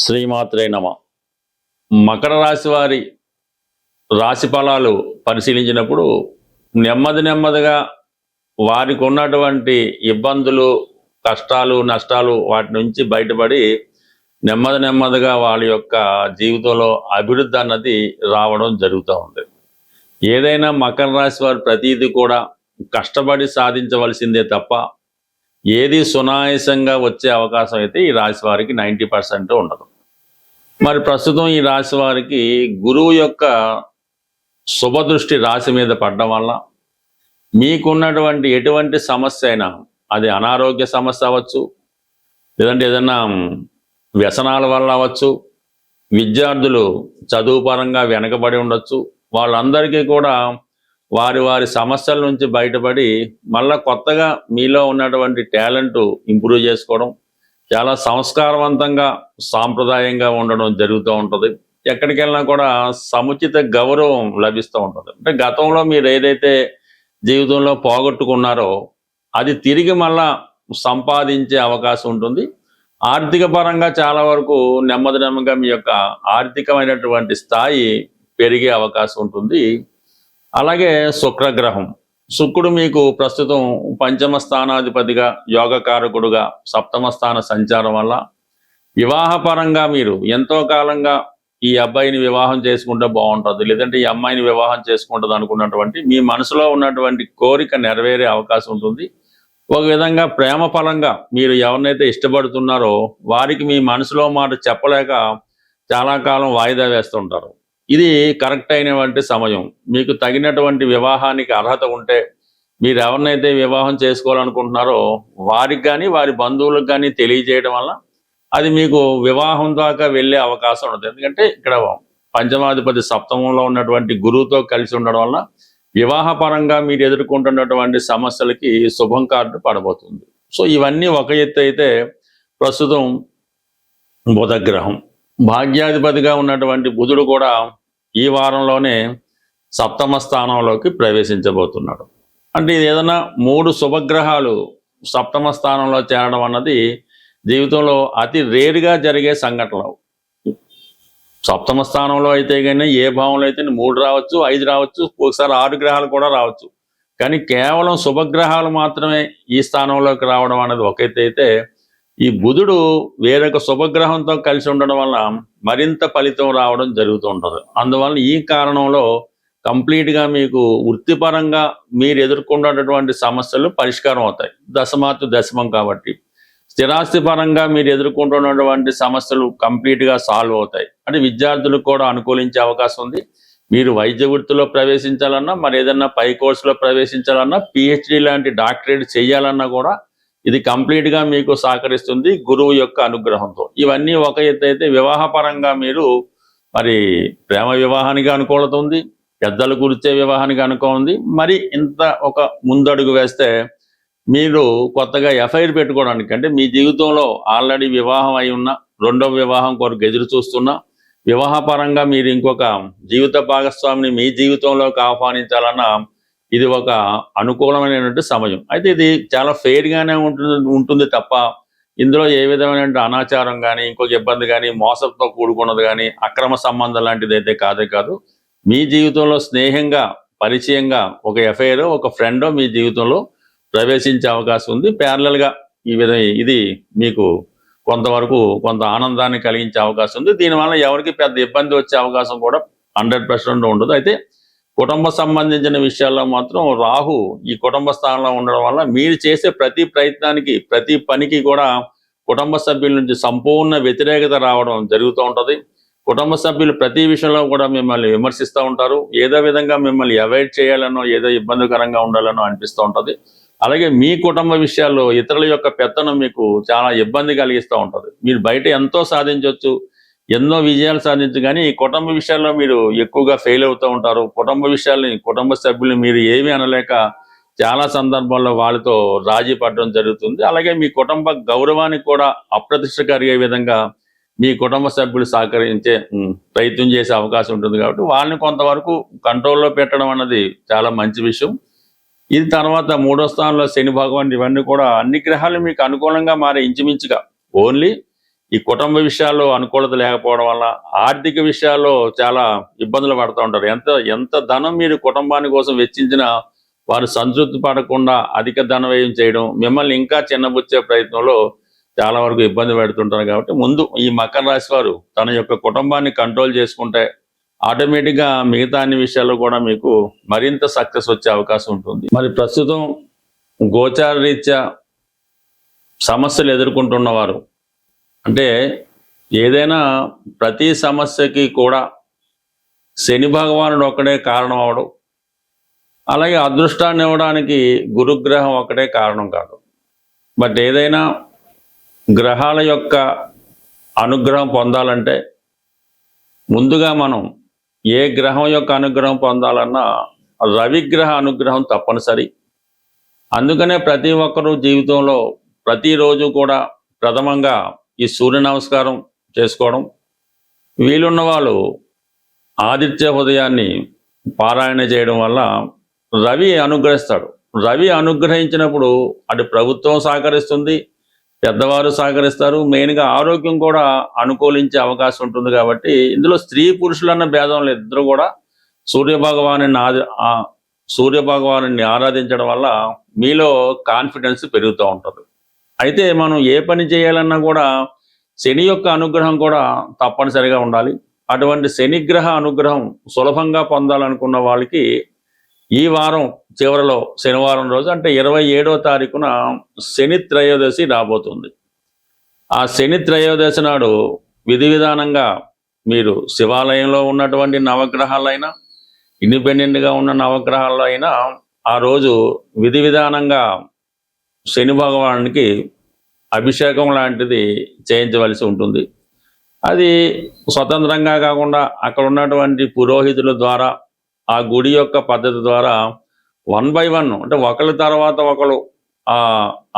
శ్రీమాత్రే నమ. మకర రాశి వారి రాశి ఫలాలు పరిశీలించినప్పుడు నెమ్మదిగా వారికి ఉన్నటువంటి ఇబ్బందులు, కష్టాలు, నష్టాలు వాటి నుంచి బయటపడి నెమ్మదిగా వాళ్ళ యొక్క జీవితంలో అభివృద్ధి అన్నది రావడం జరుగుతూ ఉంది. ఏదైనా మకర రాశి వారు ప్రతిదీ కూడా కష్టపడి సాధించవలసిందే తప్ప ఏది సునాయాసంగా వచ్చే అవకాశం అయితే ఈ రాశి వారికి 90% ఉండదు. మరి ప్రస్తుతం ఈ రాశి వారికి గురువు యొక్క శుభదృష్టి రాశి మీద పడడం వల్ల మీకున్నటువంటి ఎటువంటి సమస్య అయినా, అది అనారోగ్య సమస్య అవ్వచ్చు, లేదంటే ఏదైనా వ్యసనాల వల్ల అవ్వచ్చు, విద్యార్థులు చదువు పరంగా వెనకబడి ఉండొచ్చు, వాళ్ళందరికీ కూడా వారి సమస్యల నుంచి బయటపడి మళ్ళా కొత్తగా మీలో ఉన్నటువంటి టాలెంట్ ఇంప్రూవ్ చేసుకోవడం, చాలా సంస్కారవంతంగా సాంప్రదాయంగా ఉండడం జరుగుతూ ఉంటుంది. ఎక్కడికి వెళ్ళినా కూడా సముచిత గౌరవం లభిస్తూ ఉంటుంది. అంటే గతంలో మీరు ఏదైతే జీవితంలో పోగొట్టుకున్నారో అది తిరిగి మళ్ళా సంపాదించే అవకాశం ఉంటుంది. ఆర్థిక పరంగా చాలా వరకు నెమ్మదిగా మీ యొక్క ఆర్థికమైనటువంటి స్థాయి పెరిగే అవకాశం ఉంటుంది. అలాగే శుక్రగ్రహం, శుక్రుడు మీకు ప్రస్తుతం పంచమ స్థానాధిపతిగా, యోగకారకుడుగా సప్తమ స్థాన సంచారం వల్ల వివాహపరంగా మీరు ఎంతో కాలంగా ఈ అబ్బాయిని వివాహం చేసుకుంటే బాగుంటుంది, లేదంటే ఈ అమ్మాయిని వివాహం చేసుకుంటుంది అనుకున్నటువంటి మీ మనసులో ఉన్నటువంటి కోరిక నెరవేరే అవకాశం ఉంటుంది. ఒక విధంగా ప్రేమ ఫలంగా మీరు ఎవరినైతే ఇష్టపడుతున్నారో వారికి మీ మనసులో మాట చెప్పలేక చాలా కాలం వాయిదా వేస్తుంటారు. ఇది కరెక్ట్ అయినటువంటి సమయం. మీకు తగినటువంటి వివాహానికి అర్హత ఉంటే మీరు ఎవరినైతే వివాహం చేసుకోవాలనుకుంటున్నారో వారికి కానీ వారి బంధువులకు కానీ తెలియజేయడం వల్ల అది మీకు వివాహం దాకా వెళ్ళే అవకాశం ఉంటుంది. ఎందుకంటే ఇక్కడ పంచమాధిపతి సప్తమంలో ఉన్నటువంటి గురువుతో కలిసి ఉండడం వల్ల వివాహపరంగా మీరు ఎదుర్కొంటున్నటువంటి సమస్యలకి శుభం కార్డు పడబోతుంది. సో ఇవన్నీ ఒక ఎత్తు అయితే, ప్రస్తుతం బుధగ్రహం భాగ్యాధిపతిగా ఉన్నటువంటి బుధుడు కూడా ఈ వారంలోనే సప్తమ స్థానంలోకి ప్రవేశించబోతున్నాడు. అంటే ఇది ఏదైనా 3 శుభగ్రహాలు సప్తమ స్థానంలో చేరడం అన్నది జీవితంలో అతి రేరుగా జరిగే సంఘటనలు. సప్తమ స్థానంలో అయితే కానీ ఏ భావంలో అయితే 3 రావచ్చు, 5 రావచ్చు, ఒకసారి 6 గ్రహాలు కూడా రావచ్చు. కానీ కేవలం శుభగ్రహాలు మాత్రమే ఈ స్థానంలోకి రావడం అనేది ఒక ఎత్తు అయితే, ఈ బుధుడు వేరొక శుభగ్రహంతో కలిసి ఉండడం వల్ల మరింత ఫలితం రావడం జరుగుతూ ఉంటుంది. అందువల్ల ఈ కారణంలో కంప్లీట్గా మీకు వృత్తిపరంగా మీరు ఎదుర్కొన్నటువంటి సమస్యలు పరిష్కారం అవుతాయి. దశమాతు దశమం కాబట్టి స్థిరాస్తి పరంగా మీరు ఎదుర్కొంటున్నటువంటి సమస్యలు కంప్లీట్గా సాల్వ్ అవుతాయి. అంటే విద్యార్థులకు కూడా అనుకూలించే అవకాశం ఉంది. మీరు వైద్య వృత్తిలో ప్రవేశించాలన్నా, మరి ఏదన్నా పై కోర్సులో ప్రవేశించాలన్నా, పిహెచ్డి లాంటి డాక్టరేట్ చేయాలన్నా కూడా ఇది కంప్లీట్గా మీకు సహకరిస్తుంది గురువు యొక్క అనుగ్రహంతో. ఇవన్నీ ఒక ఎత్తు అయితే, వివాహపరంగా మీరు మరి ప్రేమ వివాహానికి అనుకూలత ఉంది, పెద్దలు కూర్చే వివాహానికి అనుకూలం ఉంది. మరి ఇంత ఒక ముందడుగు వేస్తే మీరు కొత్తగా ఎఫ్ఐఆర్ పెట్టుకోవడానికి, అంటే మీ జీవితంలో ఆల్రెడీ వివాహం అయి ఉన్న, రెండవ వివాహం కొరకు ఎదురు చూస్తున్నా, వివాహపరంగా మీరు ఇంకొక జీవిత భాగస్వామిని మీ జీవితంలోకి ఆహ్వానించాలన్నా ఇది ఒక అనుకూలమైనటువంటి సమయం. అయితే ఇది చాలా ఫెయిర్గానే ఉంటుంది తప్ప ఇందులో ఏ విధమైన అనాచారం కానీ, ఇంకొక ఇబ్బంది కానీ, మోసంతో కూడుకున్నది కానీ, అక్రమ సంబంధం లాంటిది అయితే కాదు. మీ జీవితంలో స్నేహంగా, పరిచయంగా ఒక ఎఫ్ఐఆర్, ఒక ఫ్రెండో మీ జీవితంలో ప్రవేశించే అవకాశం ఉంది. ప్యారలల్గా ఇది మీకు కొంతవరకు కొంత ఆనందాన్ని కలిగించే అవకాశం ఉంది. దీనివల్ల ఎవరికి పెద్ద ఇబ్బంది వచ్చే అవకాశం కూడా 100% ఉండదు. అయితే కుటుంబ సంబంధించిన విషయాల్లో మాత్రం రాహు ఈ కుటుంబ స్థానంలో ఉండడం వల్ల మీరు చేసే ప్రతి ప్రయత్నానికి, ప్రతి పనికి కూడా కుటుంబ సభ్యుల నుంచి సంపూర్ణ వ్యతిరేకత రావడం జరుగుతూ ఉంటుంది. కుటుంబ సభ్యులు ప్రతి విషయంలో కూడా మిమ్మల్ని విమర్శిస్తూ ఉంటారు. ఏదో విధంగా మిమ్మల్ని అవాయిడ్ చేయాలనో, ఏదో ఇబ్బందికరంగా ఉండాలనో అనిపిస్తూ ఉంటుంది. అలాగే మీ కుటుంబ విషయాల్లో ఇతరుల యొక్క పెత్తనం మీకు చాలా ఇబ్బంది కలిగిస్తూ ఉంటుంది. మీరు బయట ఎంతో సాధించవచ్చు, ఎన్నో విజయాలు సాధించు, కానీ ఈ కుటుంబ విషయాల్లో మీరు ఎక్కువగా ఫెయిల్ అవుతూ ఉంటారు. కుటుంబ విషయాల్ని, కుటుంబ సభ్యుల్ని మీరు ఏమీ అనలేక చాలా సందర్భాల్లో వాళ్ళతో రాజీ పడడం జరుగుతుంది. అలాగే మీ కుటుంబ గౌరవానికి కూడా అప్రతిష్ట కలిగే విధంగా మీ కుటుంబ సభ్యులు సహకరించే ప్రయత్నం చేసే అవకాశం ఉంటుంది. కాబట్టి వాళ్ళని కొంతవరకు కంట్రోల్లో పెట్టడం అన్నది చాలా మంచి విషయం. ఇది తర్వాత 3వ స్థానంలో శని భగవాన్, ఇవన్నీ కూడా అన్ని గ్రహాలు మీకు అనుకూలంగా మారే ఇంచుమించుగా. ఓన్లీ ఈ కుటుంబ విషయాల్లో అనుకూలత లేకపోవడం వల్ల ఆర్థిక విషయాల్లో చాలా ఇబ్బందులు పడుతూ ఉంటారు. ఎంత ఎంత ధనం మీరు కుటుంబాని కోసం వెచ్చించినా వారు సంతృప్తి పడకుండా అధిక ధన వ్యయం చేయడం, మిమ్మల్ని ఇంకా చిన్నబుచ్చే ప్రయత్నంలో చాలా వరకు ఇబ్బంది పెడుతుంటారు. కాబట్టి ముందు ఈ మకర రాశి వారు తన యొక్క కుటుంబాన్ని కంట్రోల్ చేసుకుంటే ఆటోమేటిక్గా మిగతా అన్ని విషయాల్లో కూడా మీకు మరింత సక్సెస్ వచ్చే అవకాశం ఉంటుంది. మరి ప్రస్తుతం గోచార రీత్యా సమస్యలు ఎదుర్కొంటున్నవారు, అంటే ఏదైనా ప్రతి సమస్యకి కూడా శని భగవానుడు ఒక్కడే కారణం అవడం, అలాగే అదృష్టాన్ని ఇవ్వడానికి గురుగ్రహం ఒకటే కారణం కాదు. బట్ ఏదైనా గ్రహాల యొక్క అనుగ్రహం పొందాలంటే ముందుగా మనం ఏ గ్రహం యొక్క అనుగ్రహం పొందాలన్నా రవిగ్రహ అనుగ్రహం తప్పనిసరి. అందుకనే ప్రతి ఒక్కరూ జీవితంలో ప్రతిరోజు కూడా ప్రథమంగా ఈ సూర్య నమస్కారం చేసుకోవడం, వీలున్న వాళ్ళు ఆదిత్య హృదయాన్ని పారాయణ చేయడం వల్ల రవి అనుగ్రహిస్తాడు. రవి అనుగ్రహించినప్పుడు అటు ప్రభుత్వం సహకరిస్తుంది, పెద్దవారు సహకరిస్తారు, మెయిన్గా ఆరోగ్యం కూడా అనుకూలించే అవకాశం ఉంటుంది. కాబట్టి ఇందులో స్త్రీ పురుషులన్న భేదం లేదు, ఇద్దరు కూడా సూర్య భగవాను ఆరాధించడం వల్ల మీలో కాన్ఫిడెన్స్ పెరుగుతూ ఉంటుంది. అయితే మనం ఏ పని చేయాలన్నా కూడా శని యొక్క అనుగ్రహం కూడా తప్పనిసరిగా ఉండాలి. అటువంటి శనిగ్రహ అనుగ్రహం సులభంగా పొందాలనుకున్న వాళ్ళకి ఈ వారం చివరిలో శనివారం రోజు అంటే 27వ తారీఖున శని త్రయోదశి రాబోతుంది. ఆ శని త్రయోదశి నాడు విధి విధానంగా మీరు శివాలయంలో ఉన్నటువంటి నవగ్రహాలైనా, ఇండిపెండెంట్గా ఉన్న నవగ్రహాల్లో అయినా ఆ రోజు విధి విధానంగా శని భగవానునికి అభిషేకం లాంటిది చేయించవలసి ఉంటుంది. అది స్వతంత్రంగా కాకుండా అక్కడ ఉన్నటువంటి పురోహితుల ద్వారా, ఆ గుడి యొక్క పద్ధతి ద్వారా 1 by 1 అంటే ఒకరి తర్వాత ఒకరు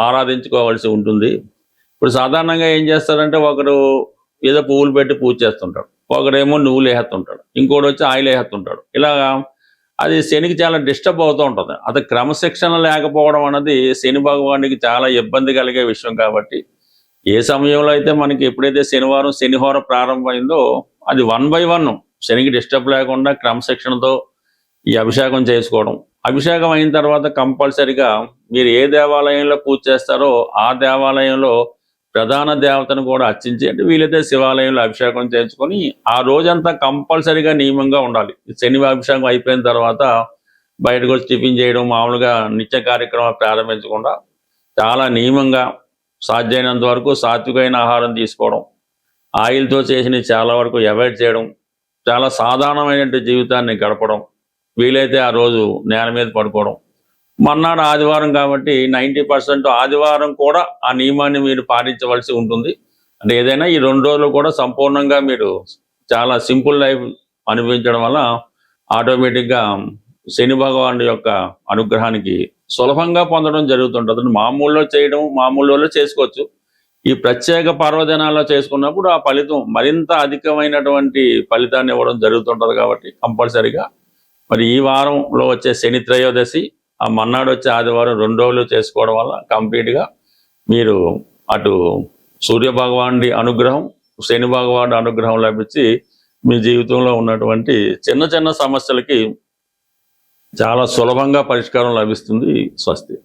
ఆరాధించుకోవాల్సి ఉంటుంది. ఇప్పుడు సాధారణంగా ఏం చేస్తారంటే ఒకరు ఏదో పువ్వులు పెట్టి పూజ చేస్తుంటాడు, ఒకడేమో నువ్వులు వేస్తుంటాడు, ఇంకోటి వచ్చి ఆయిల్ వేస్తుంటాడు. ఇలాగా అది శనికి చాలా డిస్టర్బ్ అవుతూ ఉంటుంది. అది క్రమశిక్షణ లేకపోవడం అన్నది శని భగవానికి చాలా ఇబ్బంది కలిగే విషయం. కాబట్టి ఏ సమయంలో అయితే మనకి ఎప్పుడైతే శనివారం శనిహోర ప్రారంభమైందో అది 1 by 1 శనికి డిస్టర్బ్ లేకుండా క్రమశిక్షణతో ఈ అభిషేకం చేసుకోవడం. అభిషేకం అయిన తర్వాత కంపల్సరిగా మీరు ఏ దేవాలయంలో పూజ చేస్తారో ఆ దేవాలయంలో ప్రధాన దేవతను కూడా అర్చించి, అంటే వీలైతే శివాలయంలో అభిషేకం చేయించుకొని ఆ రోజంతా కంపల్సరిగా నియమంగా ఉండాలి. శని అభిషేకం అయిపోయిన తర్వాత బయటకు వచ్చి టిఫిన్ చేయడం, మామూలుగా నిత్య కార్యక్రమాలు ప్రారంభించకుండా చాలా నియమంగా సాధ్యమైనంత వరకు సాత్వికమైన ఆహారం తీసుకోవడం, ఆయిల్తో చేసినవి చాలా వరకు అవాయిడ్ చేయడం, చాలా సాధారణమైన జీవితాన్ని గడపడం, వీలైతే ఆ రోజు నేల మీద పడుకోవడం. మర్నాడు ఆదివారం కాబట్టి 90% ఆదివారం కూడా ఆ నియమాన్ని మీరు పాటించవలసి ఉంటుంది. అంటే ఏదైనా ఈ 2 రోజులు కూడా సంపూర్ణంగా మీరు చాలా సింపుల్ లైఫ్ అనుభవించడం వల్ల ఆటోమేటిక్గా శని భగవానుడి యొక్క అనుగ్రహానికి సులభంగా పొందడం జరుగుతుంటుంది. మామూలులో చేసుకోవచ్చు. ఈ ప్రత్యేక పర్వదినాల్లో చేసుకున్నప్పుడు ఆ ఫలితం మరింత అధికమైనటువంటి ఫలితాన్ని ఇవ్వడం జరుగుతుంటుంది. కాబట్టి కంపల్సరిగా మరి ఈ వారంలో వచ్చే శని త్రయోదశి, ఆ మన్నాడు వచ్చే ఆదివారం 2 రోజులు చేసుకోవడం వల్ల కంప్లీట్గా మీరు అటు సూర్య భగవానుడి అనుగ్రహం, శని భగవానుడి అనుగ్రహం లభించి మీ జీవితంలో ఉన్నటువంటి చిన్న చిన్న సమస్యలకి చాలా సులభంగా పరిష్కారం లభిస్తుంది. స్వస్తి.